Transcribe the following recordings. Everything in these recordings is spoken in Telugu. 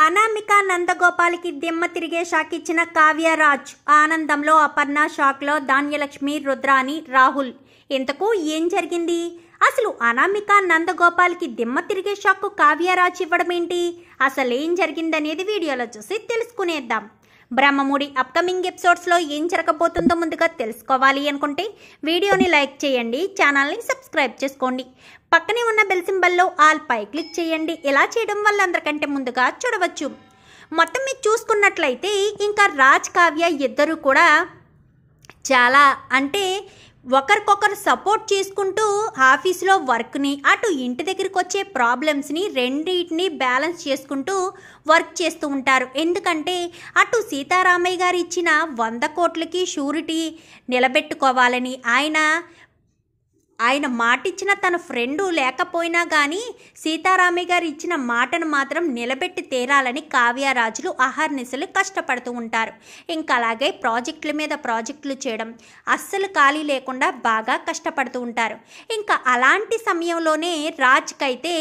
అనామిక నందగోపాల్కి దిమ్మ తిరిగే షాక్ ఇచ్చిన కావ్యరాజ్. ఆనందంలో అపర్ణ, షాక్లో ధాన్యలక్ష్మి, రుద్రాని, రాహుల్. ఇంతకు ఏం జరిగింది? అసలు అనామిక నందగోపాల్కి దిమ్మ తిరిగే షాక్ కావ్యరాజ్ ఇవ్వడం ఏంటి? అసలేం జరిగిందనేది వీడియోలో చూసి తెలుసుకునేద్దాం. బ్రహ్మముడి అప్కమింగ్ ఎపిసోడ్స్లో ఏం జరగబోతుందో ముందుగా తెలుసుకోవాలి అనుకుంటే వీడియోని లైక్ చేయండి, ఛానల్ని సబ్స్క్రైబ్ చేసుకోండి, పక్కనే ఉన్న బెల్ సింబల్లో ఆల్ పై క్లిక్ చేయండి. ఇలా చేయడం వల్ల అందరికంటే ముందుగా చూడవచ్చు. మొత్తం మీరు చూసుకున్నట్లయితే ఇంకా రాజ్, కావ్య ఇద్దరు కూడా చాలా ఒకరికొకరు సపోర్ట్ చేసుకుంటూ ఆఫీస్లో వర్క్ని, అటు ఇంటి దగ్గరికి వచ్చే ప్రాబ్లమ్స్ని రెండింటిని బ్యాలెన్స్ చేసుకుంటూ వర్క్ చేస్తూ ఉంటారు. ఎందుకంటే అటు సీతారామయ్య గారు ఇచ్చిన 100 కోట్లకి షూరిటీ నిలబెట్టుకోవాలని ఆయన మాట ఇచ్చిన తన ఫ్రెండు లేకపోయినా కానీ సీతారామయ్య గారు ఇచ్చిన మాటను మాత్రం నిలబెట్టి తీరాలని కావ్యరాజులు అహర్నిశలు కష్టపడుతూ ఉంటారు. ఇంకా అలాగే ప్రాజెక్టుల మీద ప్రాజెక్టులు చేయడం అస్సలు ఖాళీ లేకుండా బాగా కష్టపడుతూ ఉంటారు. ఇంకా అలాంటి సమయంలోనే రాజ్కైతే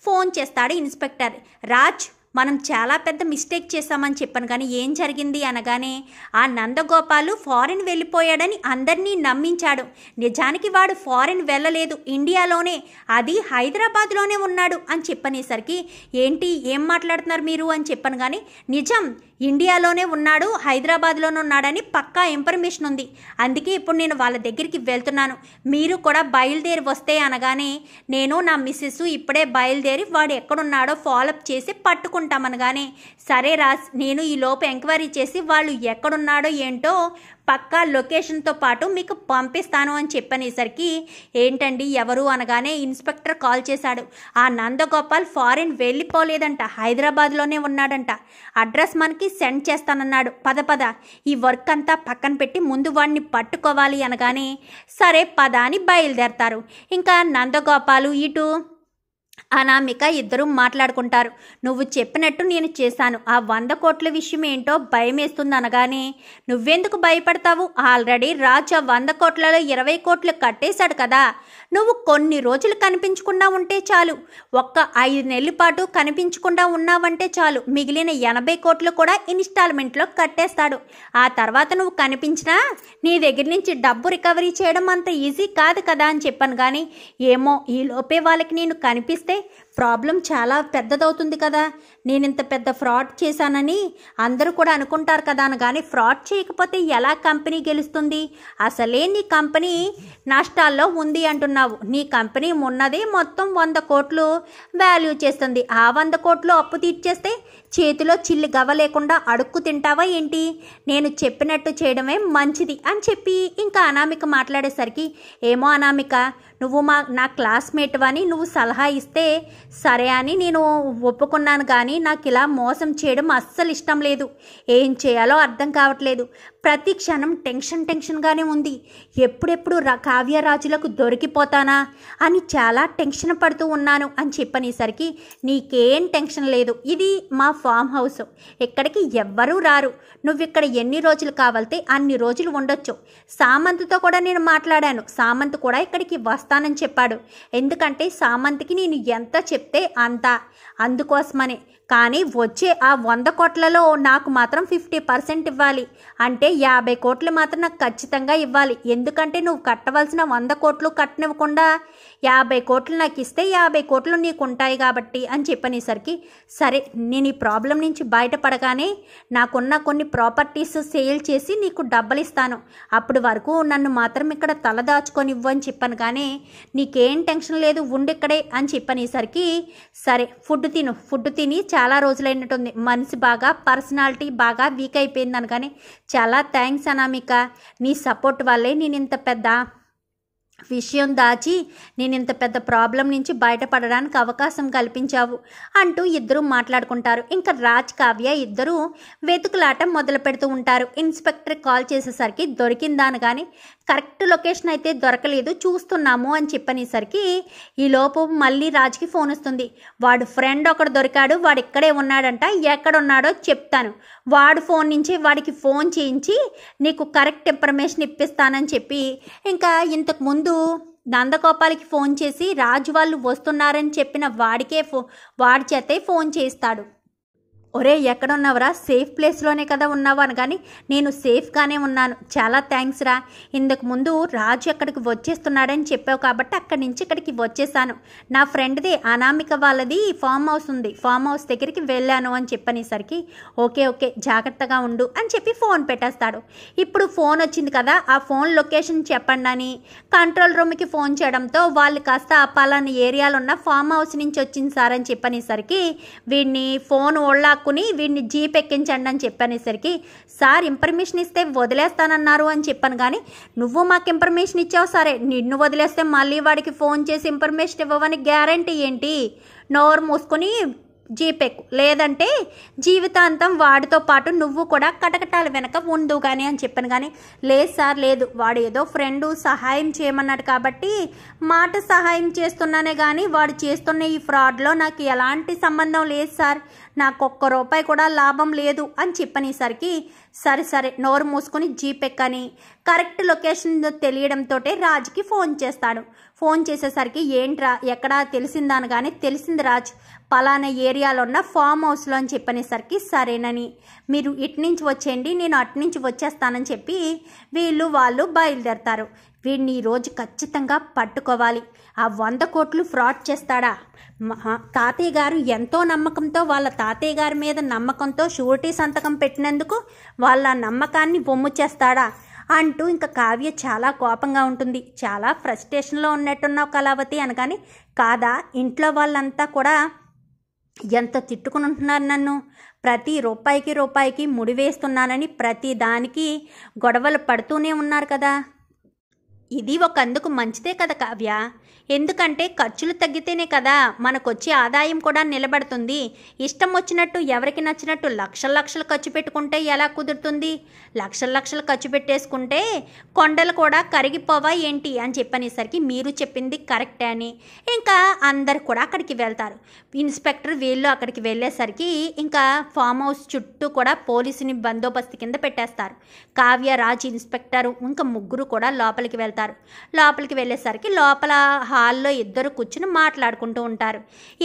ఫోన్ చేస్తాడు ఇన్స్పెక్టర్. రాజ్, మనం చాలా పెద్ద మిస్టేక్ చేశామని చెప్పాను, కానీ ఏం జరిగింది అనగానే ఆ నందగోపాలు ఫారిన్ వెళ్ళిపోయాడని అందరినీ నమ్మించాడు. నిజానికి వాడు ఫారిన్ వెళ్ళలేదు, ఇండియాలోనే, అది హైదరాబాద్లోనే ఉన్నాడు అని చెప్పనేసరికి ఏంటి, ఏం మాట్లాడుతున్నారు మీరు అని చెప్పాను. కానీ నిజం, ఇండియాలోనే ఉన్నాడు, హైదరాబాద్లోనే ఉన్నాడని పక్కా ఇన్ఫర్మేషన్ ఉంది. అందుకే ఇప్పుడు నేను వాళ్ళ దగ్గరికి వెళ్తున్నాను, మీరు కూడా బయలుదేరి వస్తే అనగానే నేను నా మిస్సెస్ ఇప్పుడే బయలుదేరి వాడు ఎక్కడున్నాడో ఫాలోఅప్ చేసి పట్టుకుంటామనగానే సరే రాజ్, నేను ఈ లోపు ఎంక్వైరీ చేసి వాళ్ళు ఎక్కడున్నాడో ఏంటో పక్కా లొకేషన్తో పాటు మీకు పంపిస్తాను అని చెప్పనేసరికి ఏంటండి ఎవరు అనగానే ఇన్స్పెక్టర్ కాల్ చేశాడు. ఆ నందగోపాల్ ఫారిన్ వెళ్ళిపోలేదంట, హైదరాబాద్లోనే ఉన్నాడంట, అడ్రస్ మనకి సెండ్ చేస్తానన్నాడు, పద ఈ వర్క్ అంతా పక్కన పెట్టి ముందు వాడిని పట్టుకోవాలి అనగానే సరే పద అని బయలుదేరతారు. ఇంకా నందగోపాలు ఇటు అనామిక ఇద్దరు మాట్లాడుకుంటారు. నువ్వు చెప్పినట్టు నేను చేశాను, ఆ 100 కోట్ల విషయం ఏంటో భయం వేస్తుంది అనగానే నువ్వెందుకు భయపడతావు, ఆల్రెడీ రాజు ఆ 100 కోట్లలో 20 కోట్లు కట్టేశాడు కదా, నువ్వు కొన్ని రోజులు కనిపించకుండా ఉంటే చాలు, ఒక్క 5 నెలల పాటు కనిపించకుండా ఉన్నావంటే చాలు, మిగిలిన 80 కోట్లు కూడా ఇన్స్టాల్మెంట్లో కట్టేస్తాడు. ఆ తర్వాత నువ్వు కనిపించినా నీ దగ్గర నుంచి డబ్బు రికవరీ చేయడం అంత ఈజీ కాదు కదా అని చెప్పాను. కానీ ఏమో ఈ లోపే వాళ్ళకి నేను కనిపిస్తే ప్రాబ్లం చాలా పెద్దదవుతుంది కదా, నేను ఇంత పెద్ద ఫ్రాడ్ చేశానని అందరూ కూడా అనుకుంటారు కదా అనగానే ఫ్రాడ్ చేయకపోతే ఎలా కంపెనీ గెలుస్తుంది, అసలే నీ కంపెనీ నష్టాల్లో ఉంది అంటున్నావు, నీ కంపెనీ ఉన్నదే మొత్తం 100 కోట్లు వాల్యూ చేస్తుంది, ఆ 100 కోట్లు అప్పు తీర్చేస్తే చేతిలో చిల్లి గవ్వ లేకుండా అడుక్కు తింటావా ఏంటి, నేను చెప్పినట్టు చేయడమే మంచిది అని చెప్పి ఇంకా అనామిక మాట్లాడేసరికి ఏమో అనామిక, నువ్వు నా క్లాస్మేట్ అని నువ్వు సలహా ఇస్తే సరే అని నేను ఒప్పుకున్నాను, కానీ నాకు ఇలా మోసం చేయడం అస్సలు ఇష్టం లేదు, ఏం చేయాలో అర్థం కావట్లేదు, ప్రతి క్షణం టెన్షన్గానే ఉంది, ఎప్పుడెప్పుడు కావ్యరాజులకు దొరికిపోతానా అని చాలా టెన్షన్ పడుతూ ఉన్నాను అని చెప్పనేసరికి నీకేం టెన్షన్ లేదు, ఇది మా ఫామ్ హౌస్, ఇక్కడికి ఎవ్వరూ రారు, నువ్వు ఇక్కడ ఎన్ని రోజులు కావాలితే అన్ని రోజులు ఉండొచ్చు, సామంత్తో కూడా నేను మాట్లాడాను, సామంత్ కూడా ఇక్కడికి వస్తానని చెప్పాడు, ఎందుకంటే సామంత్కి నేను ఎంత చెప్తే అంత, అందుకోసమనే, కానీ వచ్చే ఆ 100 కోట్లలో నాకు మాత్రం 50% ఇవ్వాలి, అంటే 50 కోట్లు మాత్రం నాకు ఖచ్చితంగా ఇవ్వాలి, ఎందుకంటే నువ్వు కట్టవలసిన 100 కోట్లు కట్టనివ్వకుండా 50 కోట్లు నాకు ఇస్తే 50 కోట్లు నీకు ఉంటాయి కాబట్టి అని చెప్పనేసరికి సరే నేను ఈ ప్రాబ్లం నుంచి బయటపడగానే నాకున్న కొన్ని ప్రాపర్టీస్ సేల్ చేసి నీకు డబ్బులు ఇస్తాను, అప్పటి వరకు నన్ను మాత్రం ఇక్కడ తలదాచుకొని ఇవ్వు అని చెప్పాను. కానీ నీకేం టెన్షన్ లేదు, ఉండిక్కడే అని చెప్పనేసరికి సరే ఫుడ్ తిని చాలా రోజులైనట్టుంది, మనసు బాగా పర్సనాలిటీ బాగా వీక్ అయిపోయింది అనగానే చాలా థ్యాంక్స్ అనామిక, నీ సపోర్ట్ వల్లే నేను ఇంత పెద్ద విషయం దాచి నేను ఇంత పెద్ద ప్రాబ్లం నుంచి బయటపడడానికి అవకాశం కల్పించావు అంటూ ఇద్దరు మాట్లాడుకుంటారు. ఇంకా రాజ్, కావ్య ఇద్దరు వెతుకులాట మొదలు పెడుతూ ఉంటారు. ఇన్స్పెక్టర్ కాల్ చేసేసరికి దొరికిందా అనగానే కరెక్ట్ లొకేషన్ అయితే దొరకలేదు, చూస్తున్నాము అని చెప్పనేసరికి ఈలోపు మళ్ళీ రాజ్కి ఫోన్ వస్తుంది. వాడు ఫ్రెండ్ ఒకడు దొరికాడు, వాడు ఇక్కడే ఉన్నాడంట, ఎక్కడున్నాడో చెప్తాను, వాడు ఫోన్ నుంచి వాడికి ఫోన్ చేయించి నీకు కరెక్ట్ ఇన్ఫర్మేషన్ ఇప్పిస్తానని చెప్పి ఇంకా ఇంతకుముందు నందగోపాల్కి ఫోన్ చేసి రాజు వాళ్ళు వస్తున్నారని చెప్పిన వాడి చేతే ఫోన్ చేస్తాడు. ఒరే ఎక్కడున్నావురా, సేఫ్ ప్లేస్లోనే కదా ఉన్నావు అనగాని నేను సేఫ్గానే ఉన్నాను, చాలా థ్యాంక్స్ రా. ఇంతకు ముందు రాజు ఎక్కడికి వచ్చేస్తున్నాడని చెప్పావు కాబట్టి అక్కడి నుంచి ఇక్కడికి వచ్చేసాను. నా ఫ్రెండ్ది అనామిక వాళ్ళది ఫామ్ హౌస్ ఉంది, ఫామ్ హౌస్ దగ్గరికి వెళ్ళాను అని చెప్పనేసరికి ఓకే ఓకే జాగ్రత్తగా ఉండు అని చెప్పి ఫోన్ పెట్టేస్తాడు. ఇప్పుడు ఫోన్ వచ్చింది కదా, ఆ ఫోన్ లొకేషన్ చెప్పండి అని కంట్రోల్ రూమ్కి ఫోన్ చేయడంతో వాళ్ళు కాస్త ఆ పలానా ఏరియాలో ఉన్న ఫామ్ హౌస్ నుంచి వచ్చింది సార్ అని చెప్పనేసరికి వీడిని ఫోన్ ఓళ్ళాక్కుని వీడిని జీప్ ఎక్కించండి అని చెప్పనేసరికి సార్ ఇన్ఫర్మేషన్ ఇస్తే వదిలేస్తానన్నారు అని చెప్పాను, కానీ నువ్వు మాకు ఇన్ఫర్మేషన్ ఇచ్చావు, సరే నిన్ను వదిలేస్తే మళ్ళీ వాడికి ఫోన్ చేసి ఇన్ఫర్మేషన్ ఇవ్వవని గ్యారంటీ ఏంటి? నోరు మూసుకొని జీప్ ఎక్కు, లేదంటే జీవితాంతం వాడితో పాటు నువ్వు కూడా కటకటాల వెనక ఉండు కానీ అని చెప్పాను. కానీ లేదు సార్ లేదు, వాడు ఏదో ఫ్రెండు సహాయం చేయమన్నాడు కాబట్టి మాట సహాయం చేస్తున్నానే కానీ వాడు చేస్తున్న ఈ ఫ్రాడ్లో నాకు ఎలాంటి సంబంధం లేదు సార్, నాకు ఒక్క రూపాయి కూడా లాభం లేదు అని చెప్పనేసరికి సరే సరే నోరు మూసుకొని జీప్ ఎక్కని కరెక్ట్ లొకేషన్ తెలియడంతో రాజుకి ఫోన్ చేస్తాడు. ఫోన్ చేసేసరికి ఏంట్రా ఎక్కడా తెలిసిందాను కానీ తెలిసింది రాజ్, పలానా ఏరియాలో ఉన్న ఫామ్ హౌస్లో అని చెప్పనేసరికి సరేనని మీరు ఇటు నుంచి వచ్చేయండి నేను అటు నుంచి వచ్చేస్తానని చెప్పి వాళ్ళు బయలుదేరతారు. వీడిని ఈరోజు ఖచ్చితంగా పట్టుకోవాలి. ఆ 100 కోట్లు ఫ్రాడ్ చేస్తాడా? తాతయ్య గారు ఎంతో నమ్మకంతో వాళ్ళ తాతయ్య గారి మీద నమ్మకంతో షూరిటీ సంతకం పెట్టినందుకు వాళ్ళ నమ్మకాన్ని బొమ్ము చేస్తాడా అంటూ ఇంకా కావ్య చాలా కోపంగా ఉంటుంది. చాలా ఫ్రస్ట్రేషన్లో ఉన్నట్టున్నావు కళావతి అనగాని కాదా, ఇంట్లో వాళ్ళంతా కూడా ఎంత తిట్టుకుని ఉంటున్నారు నన్ను, ప్రతి రూపాయికి ముడివేస్తున్నానని ప్రతి దానికి గొడవలు పడుతూనే ఉన్నారు కదా. ఇది ఒకందుకు మంచిదే కదా కావ్య, ఎందుకంటే ఖర్చులు తగ్గితేనే కదా మనకొచ్చే ఆదాయం కూడా నిలబడుతుంది. ఇష్టం వచ్చినట్టు ఎవరికి నచ్చినట్టు లక్షలు ఖర్చు పెట్టుకుంటే ఎలా కుదురుతుంది? లక్షలు ఖర్చు పెట్టేసుకుంటే కొండలు కూడా కరిగిపోవా ఏంటి అని చెప్పనేసరికి మీరు చెప్పింది కరెక్టే అని ఇంకా అందరు కూడా అక్కడికి వెళ్తారు. ఇన్స్పెక్టర్ వీళ్ళు అక్కడికి వెళ్ళేసరికి ఇంకా ఫామ్ హౌస్ చుట్టూ కూడా పోలీసుని బందోబస్తు కింద పెట్టేస్తారు. కావ్య, రాజ్, ఇన్స్పెక్టర్ ఇంకా ముగ్గురు కూడా లోపలికి వెళ్తారు. లోపలికి వెళ్ళేసరికి లోపల హాల్లో ఇద్దరు కూర్చుని మాట్లాడుకుంటూ ఉంటారు.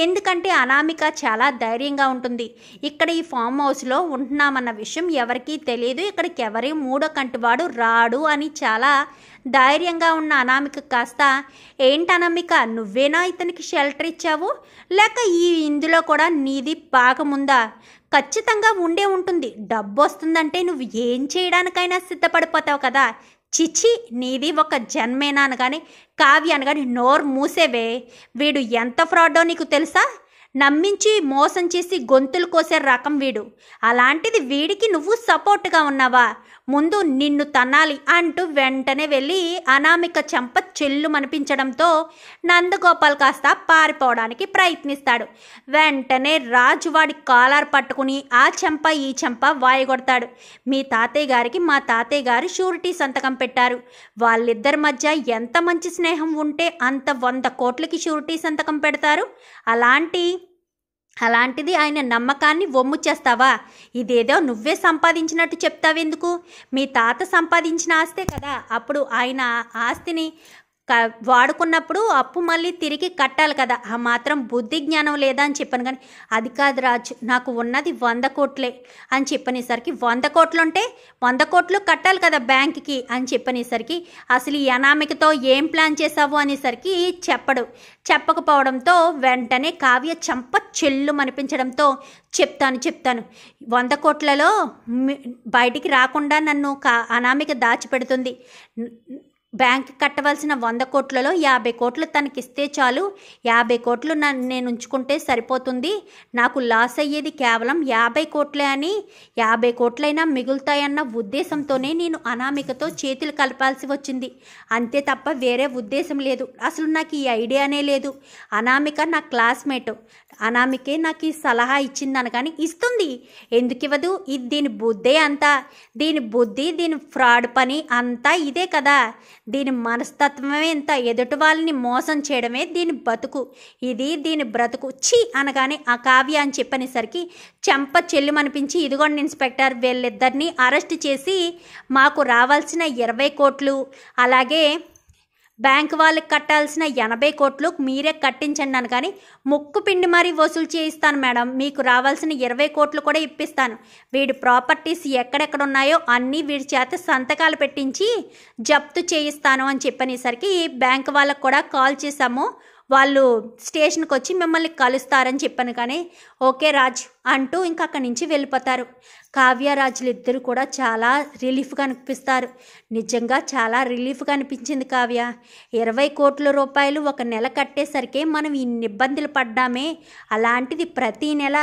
ఎందుకంటే అనామిక చాలా ధైర్యంగా ఉంటుంది. ఇక్కడ ఈ ఫామ్ హౌస్లో ఉంటున్నామన్న విషయం ఎవరికీ తెలియదు, ఇక్కడికి ఎవరి మూడో కంటివాడు రాడు అని చాలా ధైర్యంగా ఉన్న అనామిక కాస్త ఏంటి అనామిక నువ్వేనా ఇతనికి షెల్టర్ ఇచ్చావు, లేక ఇందులో కూడా నీది భాగముందా? ఖచ్చితంగా ఉండే ఉంటుంది, డబ్బు వస్తుందంటే నువ్వు ఏం చేయడానికైనా సిద్ధపడిపోతావు కదా. చిచి నీది ఒక జన్మేనా అనగానే కావ్య అనగానే నోరు మూసేవే, వీడు ఎంత ఫ్రాడో నీకు తెలుసా? నమ్మించి మోసం చేసి గొంతులు కోసే రకం వీడు. అలాంటిది వీడికి నువ్వు సపోర్ట్గా ఉన్నావా? ముందు నిన్ను తన్నాలి అంటూ వెంటనే వెళ్ళి అనామిక చెంప చెల్లుమనిపించడంతో నందగోపాల్ కాస్త పారిపోవడానికి ప్రయత్నిస్తాడు. వెంటనే రాజు వాడి కాలర్ పట్టుకుని ఆ చెంప ఈ చెంప వాయగొడతాడు. మీ తాతయ్య గారికి మా తాతయ్య గారు షూరిటీ సంతకం పెట్టారు, వాళ్ళిద్దరి మధ్య ఎంత మంచి స్నేహం ఉంటే అంత 100 కోట్లకి షూరిటీ సంతకం పెడతారు, అలాంటిది ఆయన నమ్మకాన్ని వమ్ము చేస్తావా? ఇదేదో నువ్వే సంపాదించినట్టు చెప్తావెందుకు? మీ తాత సంపాదించిన ఆస్తే కదా, అప్పుడు ఆయన ఆస్తిని వాడుకున్నప్పుడు అప్పు మళ్ళీ తిరిగి కట్టాలి కదా, ఆ మాత్రం బుద్ధి జ్ఞానం లేదా అని చెప్పాను. కానీ అది కాదు రాజు, నాకు ఉన్నది 100 కోట్లే అని చెప్పనేసరికి 100 కోట్లు ఉంటే 100 కోట్లు కట్టాలి కదా బ్యాంక్కి అని చెప్పనేసరికి అసలు ఈ అనామికతో ఏం ప్లాన్ చేసావు అనేసరికి చెప్పకపోవడంతో వెంటనే కావ్య చెంప చెల్లు అనిపించడంతో చెప్తాను 100 కోట్లలో బయటికి రాకుండా నన్ను అనామిక దాచిపెడుతుంది. బ్యాంక్ కట్టవలసిన 100 కోట్లలో 50 కోట్లు తనకిస్తే చాలు, 50 కోట్లు నేను ఉంచుకుంటే సరిపోతుంది, నాకు లాస్ అయ్యేది కేవలం 50 కోట్లే అని 50 కోట్లైనా మిగులుతాయన్న ఉద్దేశంతోనే నేను అనామికతో చేతులు కలపాల్సి వచ్చింది, అంతే తప్ప వేరే ఉద్దేశం లేదు. అసలు నాకు ఈ ఐడియానే లేదు. అనామిక నా క్లాస్మేట్, అనామికే నాకు ఈ సలహా ఇచ్చింది అనగాని ఇస్తుంది, ఎందుకు ఇవ్వదు? ఇది దీని బుద్ధే అంతా, దీని బుద్ధి దీని ఫ్రాడ్ పని అంతా ఇదే కదా, దీని మనస్తత్వమే ఇంత, ఎదుటి వాళ్ళని మోసం చేయడమే దీని బతుకు, ఇది దీని బ్రతుకు ఛీ అనగానే ఆ కావ్య అని చెప్పనేసరికి చెంప చెల్లుమనిపించి ఇదిగోండి ఇన్స్పెక్టర్, వీళ్ళిద్దరిని అరెస్ట్ చేసి మాకు రావాల్సిన 20 కోట్లు అలాగే బ్యాంక్ వాళ్ళకి కట్టాల్సిన 80 కోట్లు మీరే కట్టించండి అని, కానీ ముక్కు పిండి మరీ వసూలు చేయిస్తాను మేడం, మీకు రావాల్సిన 20 కోట్లు కూడా ఇప్పిస్తాను, వీడి ప్రాపర్టీస్ ఎక్కడెక్కడ ఉన్నాయో అన్నీ వీడి చేత సంతకాలు పెట్టించి జప్తు చేయిస్తాను అని చెప్పనేసరికి బ్యాంక్ వాళ్ళకు కూడా కాల్ చేశాము, వాళ్ళు స్టేషన్కి వచ్చి మిమ్మల్ని కలుస్తారని చెప్పాను. కానీ ఓకే రాజ్ అంటూ ఇంకా అక్కడి నుంచి వెళ్ళిపోతారు. కావ్య రాజులు ఇద్దరు కూడా చాలా రిలీఫ్గా అనిపిస్తారు. నిజంగా చాలా రిలీఫ్గా అనిపించింది కావ్య. 20 కోట్ల రూపాయలు ఒక నెల కట్టేసరికి మనం ఇన్ని ఇబ్బందులు పడ్డామే, అలాంటిది ప్రతి నెల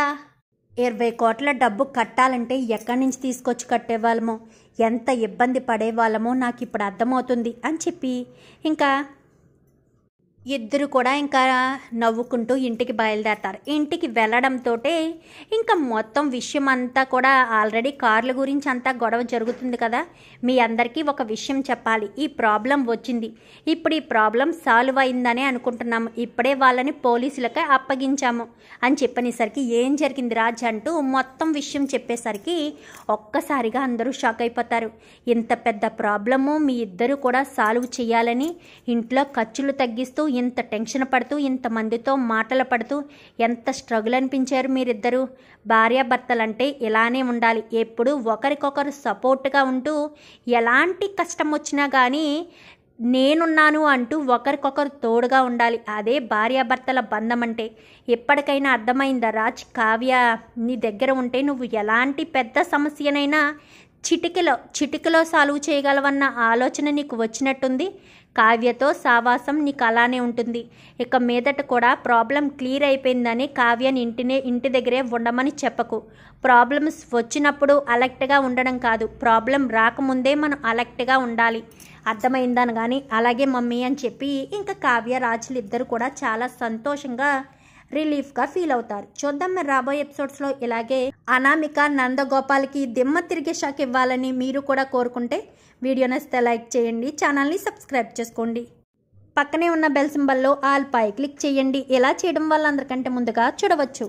20 కోట్ల డబ్బు కట్టాలంటే ఎక్కడి నుంచి తీసుకొచ్చి కట్టేవాళ్ళమో, ఎంత ఇబ్బంది పడేవాళ్ళమో నాకు ఇప్పుడు అర్థమవుతుంది అని చెప్పి ఇంకా ఇద్దరు కూడా ఇంకా నవ్వుకుంటూ ఇంటికి బయలుదేరతారు. ఇంటికి వెళ్ళడంతో ఇంకా మొత్తం విషయం అంతా కూడా ఆల్రెడీ కార్ల గురించి అంతా గొడవ జరుగుతుంది కదా, మీ అందరికీ ఒక విషయం చెప్పాలి, ఈ ప్రాబ్లం వచ్చింది, ఇప్పుడు ఈ ప్రాబ్లం సాల్వ్ అయిందనే అనుకుంటున్నాము, ఇప్పుడే వాళ్ళని పోలీసులకే అప్పగించాము అని చెప్పనేసరికి ఏం జరిగింది రాజ్ అంటూ మొత్తం విషయం చెప్పేసరికి ఒక్కసారిగా అందరూ షాక్ అయిపోతారు. ఇంత పెద్ద ప్రాబ్లము మీ ఇద్దరు కూడా సాల్వ్ చేయాలని ఇంట్లో ఖర్చులు తగ్గిస్తూ ఇంత టెన్షన్ పడుతూ ఇంతమందితో మాటలు పడుతూ ఎంత స్ట్రగుల్ అనిపించారు మీరిద్దరూ. భార్యాభర్తలంటే ఇలానే ఉండాలి, ఎప్పుడు ఒకరికొకరు సపోర్ట్గా ఉంటూ ఎలాంటి కష్టం వచ్చినా కానీ నేనున్నాను అంటూ ఒకరికొకరు తోడుగా ఉండాలి, అదే భార్యాభర్తల బంధం అంటే. ఎప్పటికైనా అర్థమైందా రాజ్, కావ్య నీ దగ్గర ఉంటే నువ్వు ఎలాంటి పెద్ద సమస్యనైనా చిటికలో సాల్వ్ చేయగలవన్న ఆలోచన నీకు వచ్చినట్టుంది. కావ్యతో సావాసం నీకు అలానే ఉంటుంది. ఇక మీదట కూడా ప్రాబ్లం క్లియర్ అయిపోయిందని కావ్యని ఇంటి దగ్గరే ఉండమని చెప్పకు. ప్రాబ్లమ్స్ వచ్చినప్పుడు అలర్ట్గా ఉండడం కాదు, ప్రాబ్లం రాకముందే మనం అలర్ట్గా ఉండాలి, అర్థమైందని. కానీ అలాగే మమ్మీ అని చెప్పి ఇంకా కావ్య రాజులు ఇద్దరు కూడా చాలా సంతోషంగా రిలీఫ్గా ఫీల్ అవుతారు. చూద్దాం మరి రాబోయే ఎపిసోడ్స్లో ఇలాగే అనామిక నందగోపాల్కి దిమ్మ తిరిగే షాక్ ఇవ్వాలని మీరు కూడా కోరుకుంటే వీడియో నచ్చితే లైక్ చేయండి, ఛానల్ని సబ్స్క్రైబ్ చేసుకోండి, పక్కనే ఉన్న బెల్ సింబల్లో ఆల్ పై క్లిక్ చేయండి. ఇలా చేయడం వల్ల అందరికంటే ముందుగా చూడవచ్చు.